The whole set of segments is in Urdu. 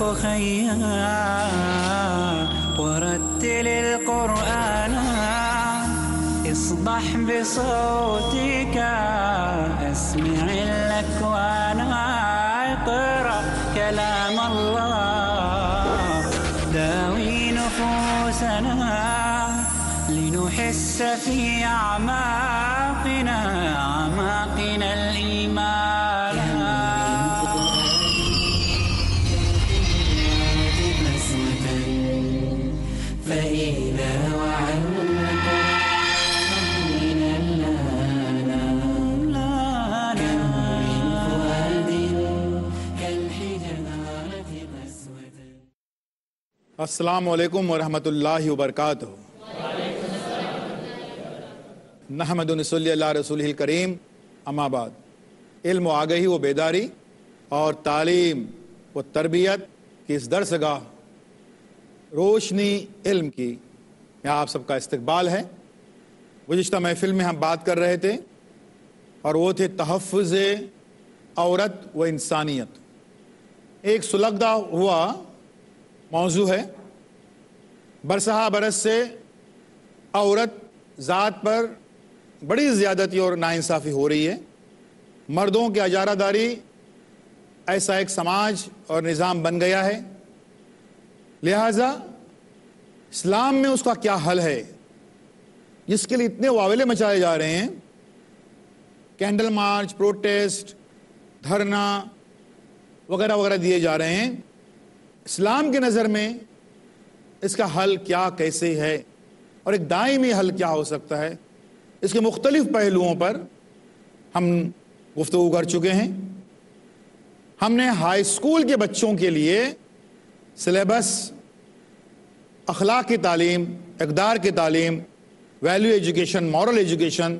أخيا ورتل القرآن اصدح بصوتك اسمع الأكوان اقرأ كلام الله داوي نفوسنا لنحس في أعماقنا الإيمان فإذا وعدت من اللالى كم من فؤاد كالحجارة قسوة. السلام علیکم ورحمۃ اللہ وبرکاتہ. نحمد ونصلی علی رسولہ الکریم. اما بعد، علم و آگہی و بیداری اور تعلیم و تربیت کی اس درسگاہ روشنی علم کی یہاں آپ سب کا استقبال ہے. گزشتہ محفل میں ہم بات کر رہے تھے اور وہ تھے تحفظ عورت و انسانیت. ایک سلگتا ہوا موضوع ہے. برسہ برس سے عورت ذات پر بڑی زیادتی اور ناانصافی ہو رہی ہے. مردوں کی اجارہ داری ایسا ایک سماج اور نظام بن گیا ہے. لہذا اسلام میں اس کا کیا حل ہے جس کے لیے اتنے واولے مچائے جا رہے ہیں؟ کینڈل مارچ، پروٹیسٹ، دھرنا وغیرہ وغیرہ دیے جا رہے ہیں. اسلام کی نظر میں اس کا حل کیا کیسے ہے اور ایک دائمی حل کیا ہو سکتا ہے؟ اس کے مختلف پہلوؤں پر ہم گفتگو کر چکے ہیں. ہم نے ہائی اسکول کے بچوں کے لیے سلیبس اخلاق کی تعلیم، اقدار کی تعلیم، ویلیو ایجوکیشن، مورل ایجوکیشن،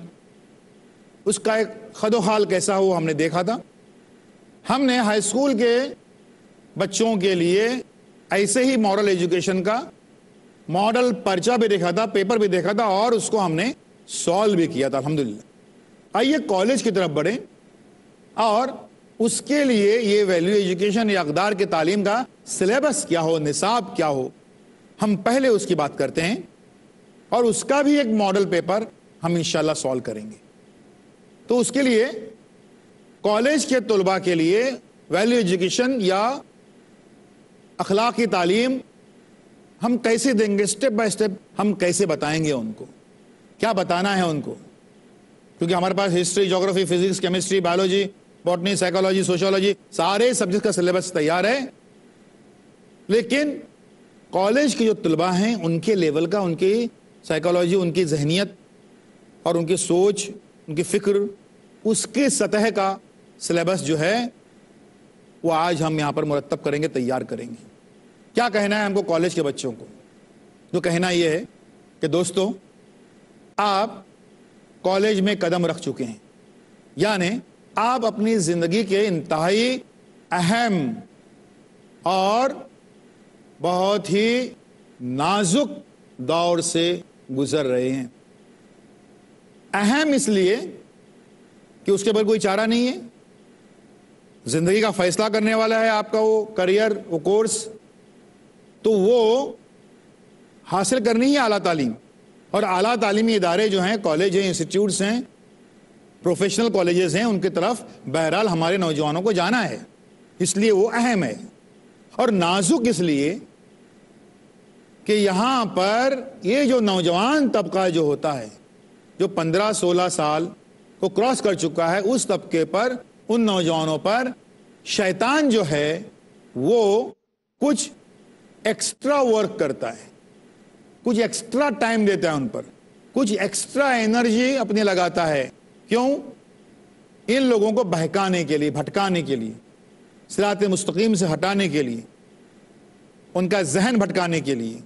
اس کا ایک خد و خال کیسا ہو ہم نے دیکھا تھا. ہم نے ہائی اسکول کے بچوں کے لیے ایسے ہی مورل ایجوکیشن کا ماڈل پرچہ بھی دیکھا تھا، پیپر بھی دیکھا تھا اور اس کو ہم نے سالو بھی کیا تھا الحمدللہ. آئیے کالج کی طرف بڑھیں اور اس کے لیے یہ ویلیو ایجوکیشن یا اقدار کی تعلیم کا سلیبس کیا ہو، نصاب کیا ہو، ہم پہلے اس کی بات کرتے ہیں اور اس کا بھی ایک ماڈل پیپر ہم انشاءاللہ سالو کریں گے. تو اس کے لیے کالج کے طلباء کے لیے ویلیو ایجوکیشن یا اخلاقی تعلیم ہم کیسے دیں گے؟ سٹیپ بائی سٹیپ ہم کیسے بتائیں گے؟ ان کو کیا بتانا ہے ان کو؟ کیونکہ ہمارے پاس ہسٹری، جغرافی، physics, chemistry, biology, botany, psychology, sociology, سارے سبجیکٹ کا سلیبس تیار ہے. لیکن کالج کے جو طلباء ہیں ان کے لیول کا، ان کی سائیکالوجی، ان کی ذہنیت اور ان کی سوچ، ان کی فکر، اس کی سطح کا سلیبس جو ہے وہ آج ہم یہاں پر مرتب کریں گے، تیار کریں گے. کیا کہنا ہے ہم کو کالج کے بچوں کو؟ جو کہنا یہ ہے کہ دوستو، آپ کالج میں قدم رکھ چکے ہیں، یعنی آپ اپنی زندگی کے انتہائی اہم اور بہت ہی نازک دور سے گزر رہے ہیں. اہم اس لیے کہ اس کے بعد کوئی چارہ نہیں ہے. زندگی کا فیصلہ کرنے والا ہے آپ کا وہ کریئر، وہ کورس، تو وہ حاصل کرنی ہے اعلیٰ تعلیم. اور اعلیٰ تعلیمی ادارے جو ہیں، کالج ہیں، انسٹیٹیوٹس ہیں، پروفیشنل کالجز ہیں، ان کی طرف بہرحال ہمارے نوجوانوں کو جانا ہے. اس لیے وہ اہم ہے اور نازک اس لیے کہ یہاں پر یہ جو نوجوان طبقہ جو ہوتا ہے، جو 15-16 سال کو کراس کر چکا ہے، اس طبقے پر، ان نوجوانوں پر شیطان جو ہے وہ کچھ ایکسٹرا ورک کرتا ہے، کچھ ایکسٹرا ٹائم دیتا ہے ان پر، کچھ ایکسٹرا انرجی اپنی لگاتا ہے. کیوں؟ ان لوگوں کو بہکانے کے لیے، بھٹکانے کے لیے، صراط مستقیم سے ہٹانے کے لیے، ان کا ذہن بھٹکانے کے لیے،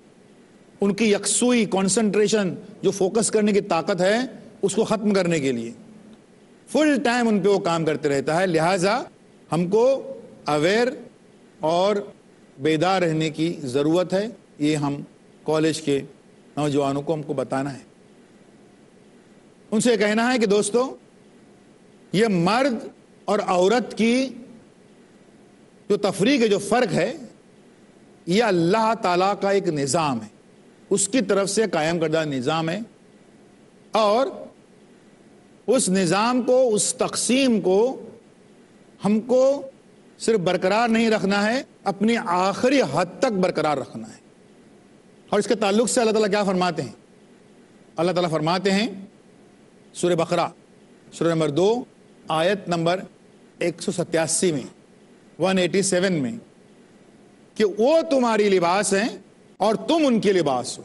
ان کی یکسوئی، کانسنٹریشن، جو فوکس کرنے کی طاقت ہے اس کو ختم کرنے کے لیے فل ٹائم ان پہ وہ کام کرتے رہتا ہے. لہٰذا ہم کو اویئر اور بیدار رہنے کی ضرورت ہے. یہ ہم کالج کے نوجوانوں کو ہم کو بتانا ہے. ان سے کہنا ہے کہ دوستو، یہ مرد اور عورت کی جو تفریق ہے، جو فرق ہے، یہ اللہ تعالیٰ کا ایک نظام ہے، اس کی طرف سے قائم کردہ نظام ہے، اور اس نظام کو، اس تقسیم کو ہم کو صرف برقرار نہیں رکھنا ہے، اپنی آخری حد تک برقرار رکھنا ہے۔ اور اس کے تعلق سے اللہ تعالیٰ کیا فرماتے ہیں؟ اللہ تعالیٰ فرماتے ہیں سورہ بقرہ سورہ نمبر 2 آیت نمبر 187 میں 187 میں کہ وہ تمہاری لباس ہیں اور تم ان کے لباس ہو۔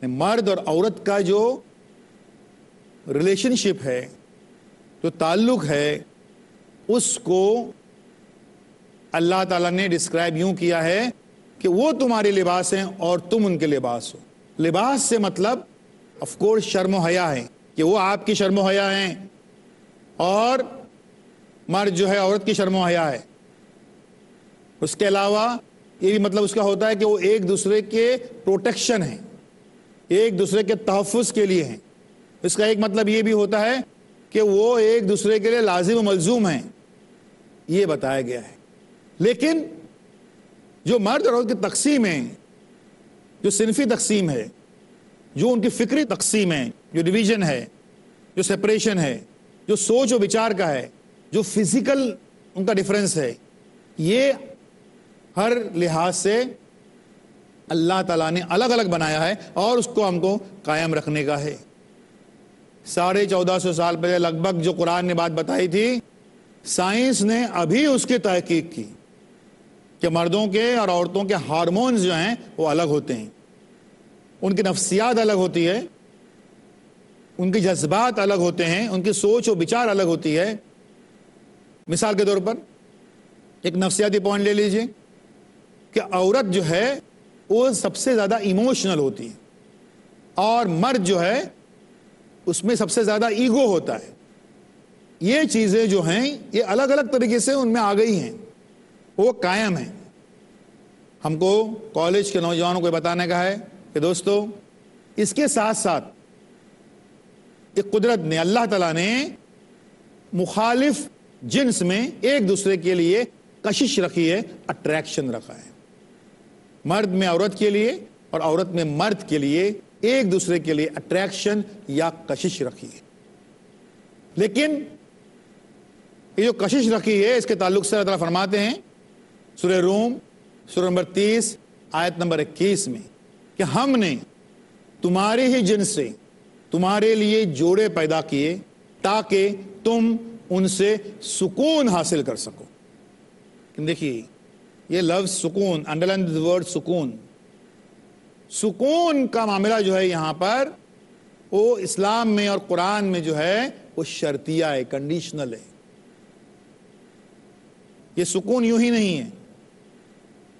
مرد اور عورت کا جو ریلیشن شپ ہے، جو تعلق ہے، اس کو اللہ تعالیٰ نے ڈسکرائب یوں کیا ہے کہ وہ تمہارے لباس ہیں اور تم ان کے لباس ہو۔ لباس سے مطلب آف کورس شرم و حیا ہے، کہ وہ آپ کی شرم و حیا ہیں، اور مرد جو ہے عورت کی شرم و حیا ہے۔ اس کے علاوہ یہ بھی مطلب اس کا ہوتا ہے کہ وہ ایک دوسرے کے پروٹیکشن ہیں، ایک دوسرے کے تحفظ کے لیے ہیں۔ اس کا ایک مطلب یہ بھی ہوتا ہے کہ وہ ایک دوسرے کے لیے لازم و ملزوم ہیں، یہ بتایا گیا ہے۔ لیکن جو مرد اور عورت کی تقسیم ہے، جو صنفی تقسیم ہے، جو ان کی فکری تقسیم ہے، جو ڈویژن ہے، جو سپریشن ہے، جو سوچ و بچار کا ہے، جو فزیکل ان کا ڈیفرنس ہے، یہ ہر لحاظ سے اللہ تعالیٰ نے الگ الگ بنایا ہے، اور اس کو ہم کو قائم رکھنے کا ہے۔ 1450 سال پہلے لگ بھگ جو قرآن نے بات بتائی تھی، سائنس نے ابھی اس کی تحقیق کی کہ مردوں کے اور عورتوں کے ہارمونز جو ہیں وہ الگ ہوتے ہیں، ان کی نفسیات الگ ہوتی ہے، ان کے جذبات الگ ہوتے ہیں، ان کی سوچ و بچار الگ ہوتی ہے۔ مثال کے طور پر ایک نفسیاتی پوائنٹ لے لیجئے کہ عورت جو ہے وہ سب سے زیادہ ایموشنل ہوتی ہے، اور مرد جو ہے اس میں سب سے زیادہ ایگو ہوتا ہے۔ یہ چیزیں جو ہیں یہ الگ الگ طریقے سے ان میں آ گئی ہیں، وہ قائم ہیں۔ ہم کو کالج کے نوجوانوں کو بتانے کا ہے کہ دوستو، اس کے ساتھ ساتھ ایک قدرت نے، اللہ تعالیٰ نے مخالف جنس میں ایک دوسرے کے لیے کشش رکھی ہے، اٹریکشن رکھا ہے۔ مرد میں عورت کے لیے اور عورت میں مرد کے لیے ایک دوسرے کے لیے اٹریکشن یا کشش رکھی ہے۔ لیکن یہ جو کشش رکھی ہے، اس کے تعلق سے اللہ تعالیٰ فرماتے ہیں سورہ روم سورہ نمبر 30 آیت نمبر 21 میں کہ ہم نے تمہارے ہی جنس سے تمہارے لیے جوڑے پیدا کیے تاکہ تم ان سے سکون حاصل کر سکو۔ دیکھیے یہ لفظ سکون، انڈرلائن دی ورڈ سکون، سکون کا معاملہ جو ہے یہاں پر وہ اسلام میں اور قرآن میں جو ہے وہ شرطیہ ہے، کنڈیشنل ہے۔ یہ سکون یوں ہی نہیں ہے،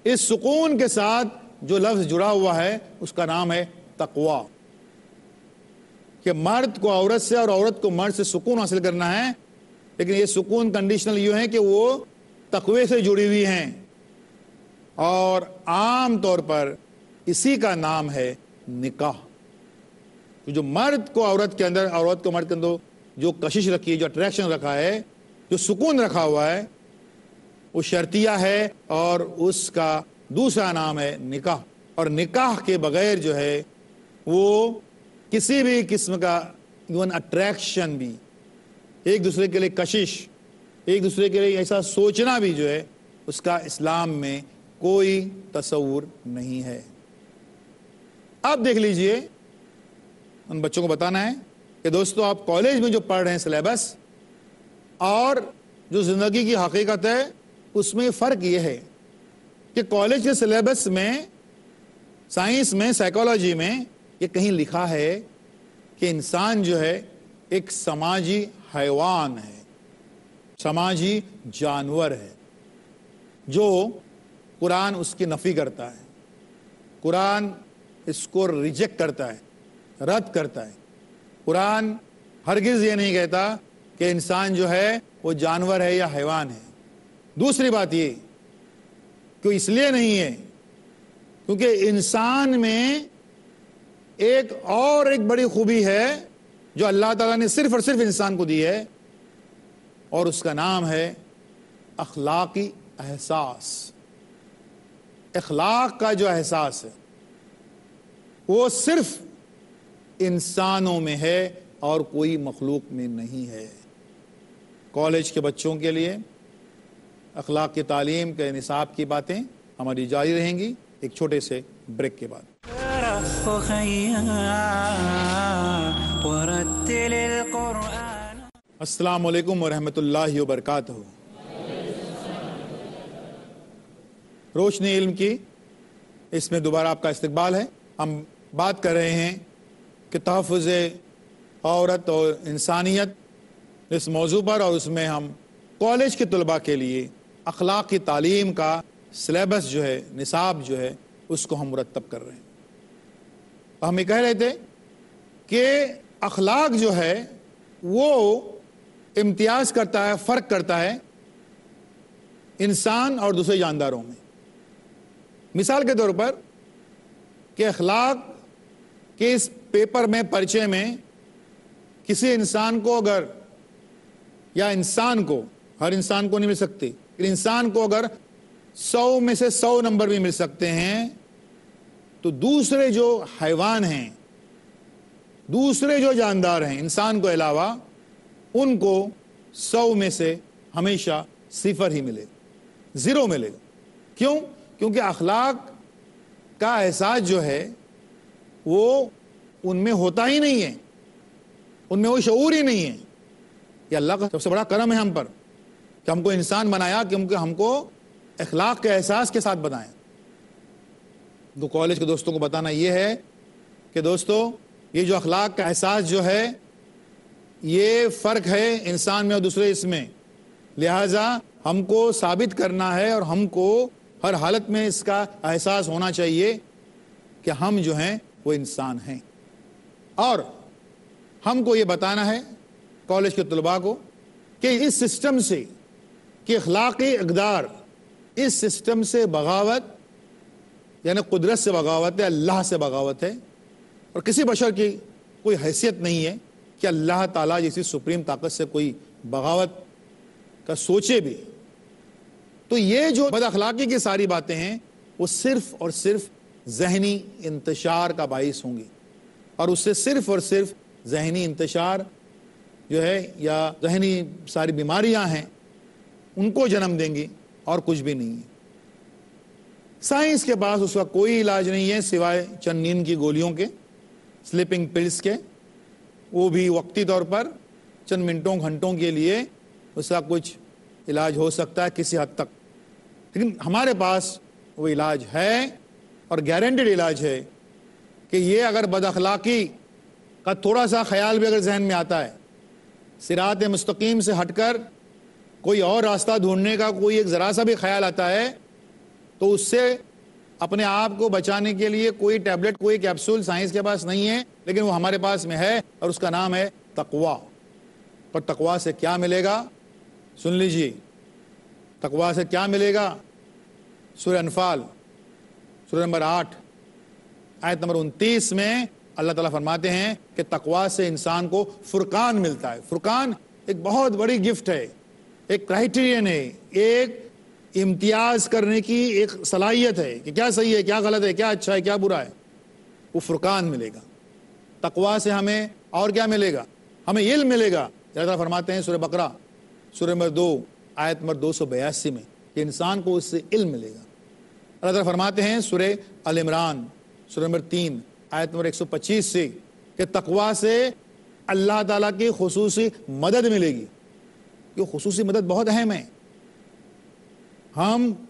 اس سکون کے ساتھ جو لفظ جڑا ہوا ہے اس کا نام ہے تقویٰ، کہ مرد کو عورت سے اور عورت کو مرد سے سکون حاصل کرنا ہے، لیکن یہ سکون کنڈیشنل یوں ہے کہ وہ تقوی سے جڑی ہوئی ہیں، اور عام طور پر اسی کا نام ہے نکاح۔ جو مرد کو عورت کے اندر، عورت کو مرد کے اندر جو کشش رکھی ہے، جو اٹریکشن رکھا ہے، جو سکون رکھا ہوا ہے، وہ شرطیہ ہے، اور اس کا دوسرا نام ہے نکاح۔ اور نکاح کے بغیر جو ہے وہ کسی بھی قسم کا ایون اٹریکشن بھی، ایک دوسرے کے لیے کشش، ایک دوسرے کے لیے ایسا سوچنا بھی جو ہے، اس کا اسلام میں کوئی تصور نہیں ہے۔ اب دیکھ لیجئے، ان بچوں کو بتانا ہے کہ دوستو آپ کالج میں جو پڑھ رہے ہیں سلیبس اور جو زندگی کی حقیقت ہے اس میں فرق یہ ہے کہ کالج کے سلیبس میں، سائنس میں، سائیکالوجی میں یہ کہیں لکھا ہے کہ انسان جو ہے ایک سماجی حیوان ہے، سماجی جانور ہے، جو قرآن اس کی نفی کرتا ہے، قرآن اس کو ریجیکٹ کرتا ہے، رد کرتا ہے۔ قرآن ہرگز یہ نہیں کہتا کہ انسان جو ہے وہ جانور ہے یا حیوان ہے۔ دوسری بات یہ کہ اس لیے نہیں ہے کیونکہ انسان میں ایک اور ایک بڑی خوبی ہے جو اللہ تعالیٰ نے صرف اور صرف انسان کو دی ہے، اور اس کا نام ہے اخلاقی احساس۔ اخلاق کا جو احساس ہے وہ صرف انسانوں میں ہے اور کوئی مخلوق میں نہیں ہے۔ کالج کے بچوں کے لیے اخلاق کی تعلیم کے نصاب کی باتیں ہماری جاری رہیں گی ایک چھوٹے سے بریک کے بعد۔ السلام علیکم ورحمۃ اللہ وبرکاتہ۔ روشنی علم کی اس میں دوبارہ آپ کا استقبال ہے۔ ہم بات کر رہے ہیں کہ تحفظ عورت اور انسانیت اس موضوع پر، اور اس میں ہم کالج کے طلباء کے لیے اخلاق کی تعلیم کا سلیبس جو ہے، نصاب جو ہے، اس کو ہم مرتب کر رہے ہیں۔ ہم یہ کہہ رہے تھے کہ اخلاق جو ہے وہ امتیاز کرتا ہے، فرق کرتا ہے انسان اور دوسرے جانداروں میں۔ مثال کے طور پر کہ اخلاق کے اس پیپر میں، پرچے میں کسی انسان کو اگر، یا انسان کو، ہر انسان کو نہیں مل سکتی، انسان کو اگر 100 میں سے 100 نمبر بھی مل سکتے ہیں تو دوسرے جو حیوان ہیں، دوسرے جو جاندار ہیں انسان کو علاوہ، ان کو 100 میں سے ہمیشہ 0 ہی ملے گا، 0 ملے گا۔ کیوں؟ کیونکہ اخلاق کا احساس جو ہے وہ ان میں ہوتا ہی نہیں ہے، ان میں وہ شعور ہی نہیں ہے۔ یہ اللہ کا سب سے بڑا کرم ہے ہم پر کہ ہم کو انسان بنایا، کیونکہ ہم کو اخلاق کے احساس کے ساتھ بنایا۔ تو کالج کے دوستوں کو بتانا یہ ہے کہ دوستو، یہ جو اخلاق کا احساس جو ہے یہ فرق ہے انسان میں اور دوسرے اس میں، لہٰذا ہم کو ثابت کرنا ہے اور ہم کو ہر حالت میں اس کا احساس ہونا چاہیے کہ ہم جو ہیں وہ انسان ہیں۔ اور ہم کو یہ بتانا ہے کالج کے طلباء کو کہ اس سسٹم سے، کہ اخلاقی اقدار، اس سسٹم سے بغاوت یعنی قدرت سے بغاوت ہے، اللہ سے بغاوت ہے، اور کسی بشر کی کوئی حیثیت نہیں ہے کہ اللہ تعالیٰ جیسی سپریم طاقت سے کوئی بغاوت کا سوچے بھی۔ تو یہ جو بد اخلاقی کی ساری باتیں ہیں وہ صرف اور صرف ذہنی انتشار کا باعث ہوں گی، اور اس سے صرف اور صرف ذہنی انتشار جو ہے یا ذہنی ساری بیماریاں ہیں ان کو جنم دیں گی، اور کچھ بھی نہیں ہے۔ سائنس کے پاس اس کا کوئی علاج نہیں ہے سوائے چند نیند کی گولیوں کے، سلیپنگ پلز کے، وہ بھی وقتی طور پر چند منٹوں گھنٹوں کے لیے اس کا کچھ علاج ہو سکتا ہے کسی حد تک، لیکن ہمارے پاس وہ علاج ہے، اور گارنٹیڈ علاج ہے کہ یہ اگر بد اخلاقی کا تھوڑا سا خیال بھی اگر ذہن میں آتا ہے، صراط مستقیم سے ہٹ کر کوئی اور راستہ ڈھونڈنے کا کوئی ایک ذرا سا بھی خیال آتا ہے، تو اس سے اپنے آپ کو بچانے کے لیے کوئی ٹیبلٹ، کوئی کیپسول سائنس کے پاس نہیں ہے، لیکن وہ ہمارے پاس میں ہے، اور اس کا نام ہے تقویٰ۔ اور تقویٰ سے کیا ملے گا؟ سن لیجیے، تقویٰ سے کیا ملے گا؟ سورہ انفال، سورہ نمبر 8 آیت نمبر 29 میں اللہ تعالیٰ فرماتے ہیں کہ تقویٰ سے انسان کو فرقان ملتا ہے۔ فرقان ایک بہت بڑی گفٹ ہے، ایک کرائیٹیرین ہے، ایک امتیاز کرنے کی ایک صلاحیت ہے کہ کیا صحیح ہے، کیا غلط ہے، کیا اچھا ہے، کیا برا ہے۔ وہ فرقان ملے گا۔ تقویٰ سے ہمیں اور کیا ملے گا؟ ہمیں علم ملے گا۔ اللہ تعالیٰ فرماتے ہیں سورہ بقرہ، سورہ نمبر 2 آیت نمبر 282 میں کہ انسان کو اس سے علم ملے گا۔ اللہ تعالیٰ فرماتے ہیں سورہ ال عمران، سورہ نمبر 3 آیت نمبر 125 سے کہ تقویٰ سے اللہ تعالیٰ کی خصوصی مدد ملے گی۔ یہ خصوصی مدد بہت اہم ہے۔ ہم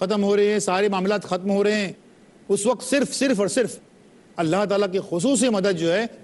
ختم ہو رہے ہیں، سارے معاملات ختم ہو رہے ہیں، اس وقت صرف اور صرف اللہ تعالیٰ کی خصوصی مدد جو ہے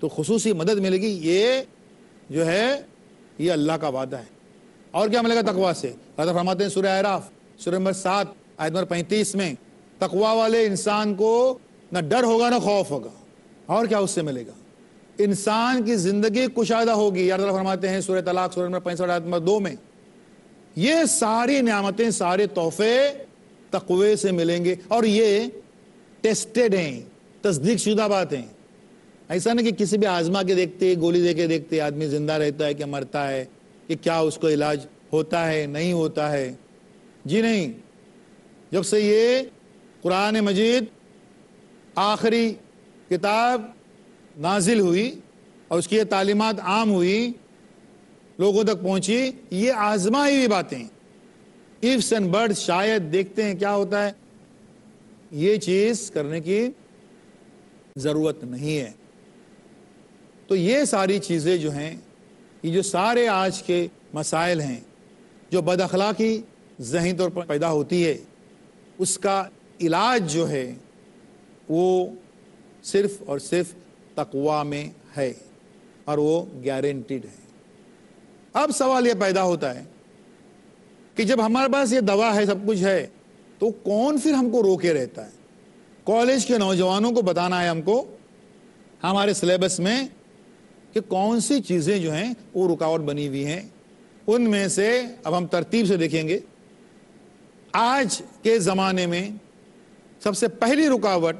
تو خصوصی مدد ملے گی، یہ جو ہے یہ اللہ کا وعدہ ہے۔ اور کیا ملے گا تقویٰ سے؟ اللہ فرماتے ہیں سورہ اعراف، سورہ نمبر 7 آیت نمبر 35 میں تقویٰ والے انسان کو نہ ڈر ہوگا نہ خوف ہوگا۔ اور کیا اس سے ملے گا؟ انسان کی زندگی کشادہ ہوگی۔ اللہ فرماتے ہیں سورہ طلاق، سورہ نمبر 65 آیت نمبر 2 میں یہ ساری نعمتیں، سارے تحفے تقوی سے ملیں گے، اور یہ ٹیسٹڈ ہیں، تصدیق شدہ بات ہیں۔ ایسا نہیں کہ کسی بھی آزما کے دیکھتے، گولی دے کے دیکھتے آدمی زندہ رہتا ہے کہ مرتا ہے، کہ کیا اس کو علاج ہوتا ہے نہیں ہوتا ہے. جی نہیں, جب سے یہ قرآن مجید آخری کتاب نازل ہوئی اور اس کی یہ تعلیمات عام ہوئی, لوگوں تک پہنچی, یہ آزمائی ہوئی باتیں, ایفس اینڈ برڈز شاید دیکھتے ہیں کیا ہوتا ہے, یہ چیز کرنے کی ضرورت نہیں ہے. تو یہ ساری چیزیں جو ہیں, یہ جو سارے آج کے مسائل ہیں, جو بد اخلاقی ذہنی طور پر پیدا ہوتی ہے, اس کا علاج جو ہے وہ صرف اور صرف تقویٰ میں ہے, اور وہ گارنٹیڈ ہے. اب سوال یہ پیدا ہوتا ہے کہ جب ہمارے پاس یہ دوا ہے, سب کچھ ہے, تو کون پھر ہم کو روکے رہتا ہے؟ کالج کے نوجوانوں کو بتانا ہے ہم کو ہمارے سلیبس میں کہ کون سی چیزیں جو ہیں وہ رکاوٹ بنی ہوئی ہیں. ان میں سے اب ہم ترتیب سے دیکھیں گے. آج کے زمانے میں سب سے پہلی رکاوٹ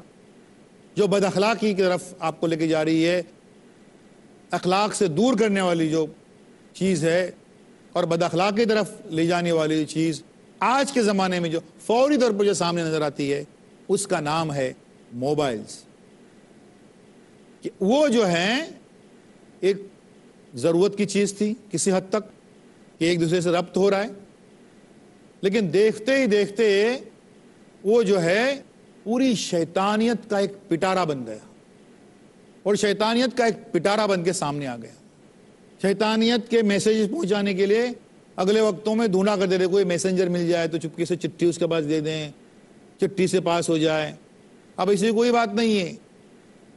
جو بد اخلاقی کی طرف آپ کو لے کے جا رہی ہے, اخلاق سے دور کرنے والی جو چیز ہے اور بد اخلاقی کی طرف لے جانے والی چیز آج کے زمانے میں جو فوری طور پر جو سامنے نظر آتی ہے, اس کا نام ہے موبائلز. کہ وہ جو ہیں ایک ضرورت کی چیز تھی کسی حد تک کہ ایک دوسرے سے ربط ہو رہا ہے, لیکن دیکھتے ہی دیکھتے وہ جو ہے پوری شیطانیت کا ایک پٹارا بن گیا, اور شیطانیت کا ایک پٹارا بن کے سامنے آ گیا. شیطانیت کے میسیجز پہنچانے کے لیے اگلے وقتوں میں ڈھونڈا کرتے تھے, کوئی میسنجر مل جائے تو چپکے سے چٹھی اس کے پاس دے دیں, چٹھی سے پاس ہو جائے. اب ایسی کوئی بات نہیں ہے,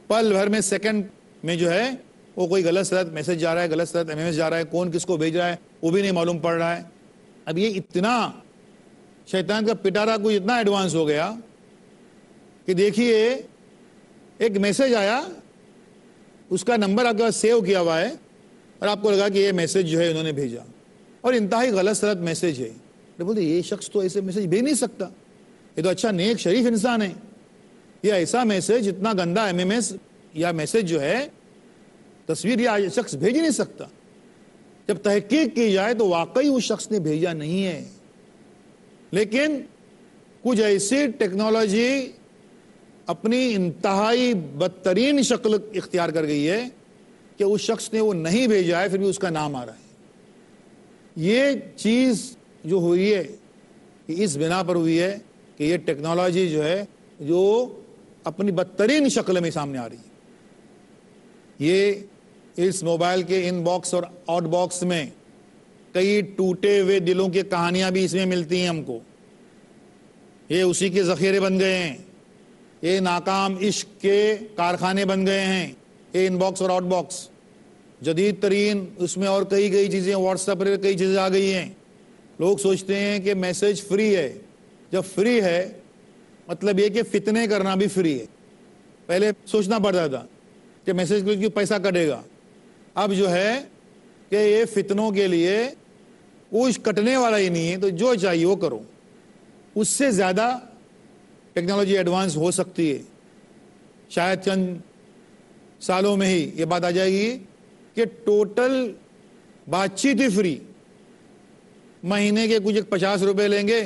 پل بھر میں سیکنڈ میں جو ہے وہ کوئی غلط سلط میسج جا رہا ہے, غلط سلط ایم ایس جا رہا ہے, کون کس کو بھیج رہا ہے وہ بھی نہیں معلوم پڑ رہا ہے. اب یہ اتنا شیطان کا پٹارا کوئی اتنا ایڈوانس ہو گیا کہ دیکھیے ایک میسج آیا, اس کا نمبر آپ کے پاس سیو کیا ہوا ہے, اور آپ کو لگا کہ یہ میسج جو ہے انہوں نے بھیجا, اور انتہائی غلط سلط میسج ہے. بولتے یہ شخص تو ایسے میسج بھیج نہیں سکتا, یہ تو اچھا نیک شریف انسان ہے, یہ ایسا میسج اتنا گندا ایم ایم ایس یا میسج جو ہے تصویر یا شخص بھیج نہیں سکتا. جب تحقیق کی جائے تو واقعی اس شخص نے بھیجا نہیں ہے, لیکن کچھ ایسی ٹیکنالوجی اپنی انتہائی بدترین شکل اختیار کر گئی ہے کہ اس شخص نے وہ نہیں بھیجا ہے, پھر بھی اس کا نام آ رہا ہے. یہ چیز جو ہوئی ہے اس بنا پر ہوئی ہے کہ یہ ٹیکنالوجی جو ہے جو اپنی بدترین شکل میں سامنے آ رہی ہے. یہ اس موبائل کے ان باکس اور آؤٹ باکس میں کئی ٹوٹے ہوئے دلوں کی کہانیاں بھی اس میں ملتی ہیں ہم کو. یہ اسی کے ذخیرے بن گئے ہیں, یہ ناکام عشق کے کارخانے بن گئے ہیں, یہ ان باکس اور آؤٹ باکس. جدید ترین اس میں اور کئی چیزیں, واٹس ایپ پر کئی چیزیں آ گئی ہیں. لوگ سوچتے ہیں کہ میسج فری ہے. جب فری ہے مطلب یہ کہ فتنے کرنا بھی فری ہے. پہلے سوچنا پڑتا تھا کہ میسج کے لیے پیسہ کٹے گا, اب جو ہے کہ یہ فتنوں کے لیے کچھ کٹنے والا ہی نہیں ہے, تو جو چاہیے وہ کرو. اس سے زیادہ ٹیکنالوجی ایڈوانس ہو سکتی ہے. شاید چند سالوں میں ہی یہ بات آ جائے گی کہ ٹوٹل بات چیت ہی فری, مہینے کے کچھ 50 روپے لیں گے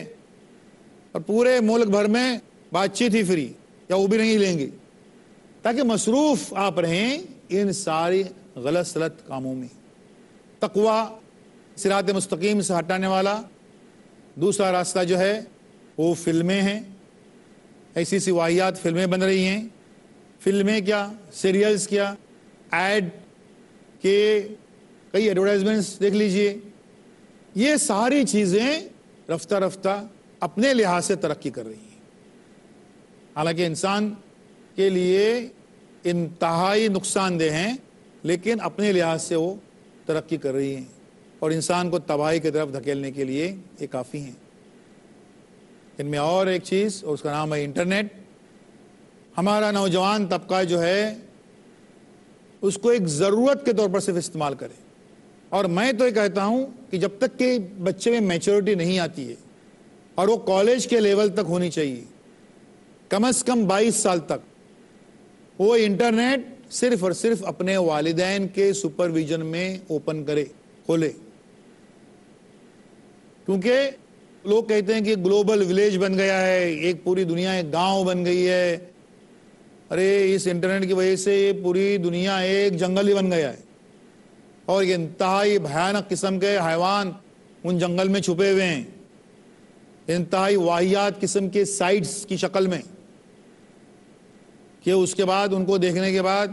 اور پورے ملک بھر میں بات چیت ہی فری, یا وہ بھی نہیں لیں گے, تاکہ مصروف آپ رہیں ان ساری غلط سلط کاموں میں. تقویٰ صراط مستقیم سے ہٹانے والا دوسرا راستہ جو ہے وہ فلمیں ہیں. ایسی سی واحیات فلمیں بن رہی ہیں. فلمیں کیا, سیریلز کیا, ایڈ کے کئی ایڈورٹائزمنٹس دیکھ لیجئے. یہ ساری چیزیں رفتہ رفتہ اپنے لحاظ سے ترقی کر رہی ہیں, حالانکہ انسان کے لیے انتہائی نقصان دہ ہیں, لیکن اپنے لحاظ سے وہ ترقی کر رہی ہیں اور انسان کو تباہی کی طرف دھکیلنے کے لیے یہ کافی ہیں. ان میں اور ایک چیز, اور اس کا نام ہے انٹرنیٹ. ہمارا نوجوان طبقہ جو ہے اس کو ایک ضرورت کے طور پر صرف استعمال کرے, اور میں تو یہ کہتا ہوں کہ جب تک کہ بچے میں میچورٹی نہیں آتی ہے, اور وہ کالج کے لیول تک ہونی چاہیے, کم از کم 22 سال تک, وہ انٹرنیٹ صرف اور صرف اپنے والدین کے سپرویژن میں اوپن کرے, کھولے. کیونکہ لوگ کہتے ہیں کہ گلوبل ولیج بن گیا ہے، ایک پوری دنیا ایک گاؤں بن گئی ہے. ارے اس انٹرنیٹ کی وجہ سے یہ پوری دنیا ایک جنگل ہی بن گیا ہے، اور یہ انتہائی بھیانک قسم کے حیوان ان جنگل میں چھپے ہوئے ہیں، انتہائی واہیات قسم کے سائٹس کی شکل میں، کہ اس کے بعد ان کو دیکھنے کے بعد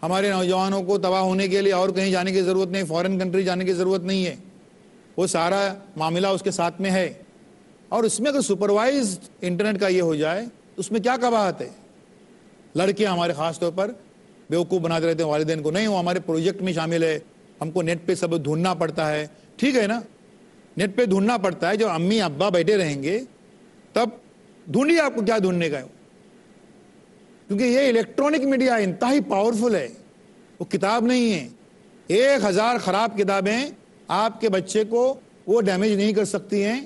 ہمارے نوجوانوں کو تباہ ہونے کے لیے اور کہیں جانے کی ضرورت نہیں، فورن کنٹری جانے کی ضرورت نہیں ہے، وہ سارا معاملہ اس کے ساتھ میں ہے. اور اس میں اگر سپروائز انٹرنیٹ کا یہ ہو جائے تو اس میں کیا قباحت ہے؟ لڑکے ہمارے خاص طور پر بیوقوف بناتے رہتے ہیں والدین کو، نہیں وہ ہمارے پروجیکٹ میں شامل ہے، ہم کو نیٹ پہ سب ڈھونڈنا پڑتا ہے. ٹھیک ہے نا، نیٹ پہ ڈھونڈنا پڑتا ہے، جب امی ابا بیٹھے رہیں گے تب ڈھونڈیے آپ کو کیا ڈھونڈنے کا ہے، کیونکہ یہ الیکٹرانک میڈیا انتہائی پاورفل ہے، وہ کتاب نہیں ہے. 1000 خراب کتابیں آپ کے بچے کو وہ ڈیمیج نہیں کر سکتی ہیں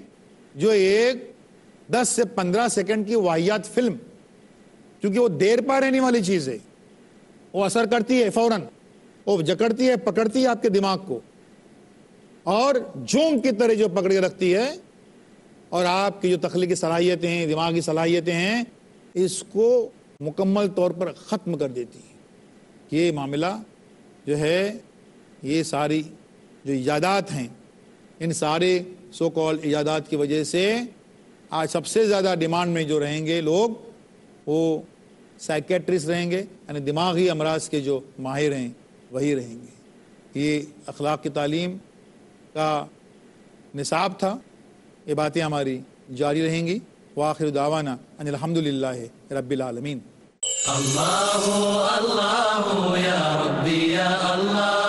جو ایک 10 سے 15 سیکنڈ کی واہیات فلم، کیونکہ وہ دیر پا رہنے والی چیز ہے، وہ اثر کرتی ہے فوراً، وہ جکڑتی ہے، پکڑتی ہے آپ کے دماغ کو، اور جوم کی طرح جو پکڑ کے رکھتی ہے، اور آپ کی جو تخلیقی صلاحیتیں ہیں، دماغی صلاحیتیں ہیں، اس کو مکمل طور پر ختم کر دیتی ہے. یہ معاملہ جو ہے، یہ ساری جو ایجادات ہیں، ان سارے سو کال ایجادات کی وجہ سے آج سب سے زیادہ ڈیمانڈ میں جو رہیں گے لوگ، وہ سائیکیٹرسٹ رہیں گے، یعنی دماغی امراض کے جو ماہر ہیں وہی رہیں گے. یہ اخلاق کی تعلیم کا نصاب تھا، یہ باتیں ہماری جاری رہیں گی. وآخر دعوانا ان الحمدللہ رب العالمین. اللہ اللہ یا ربی یا اللہ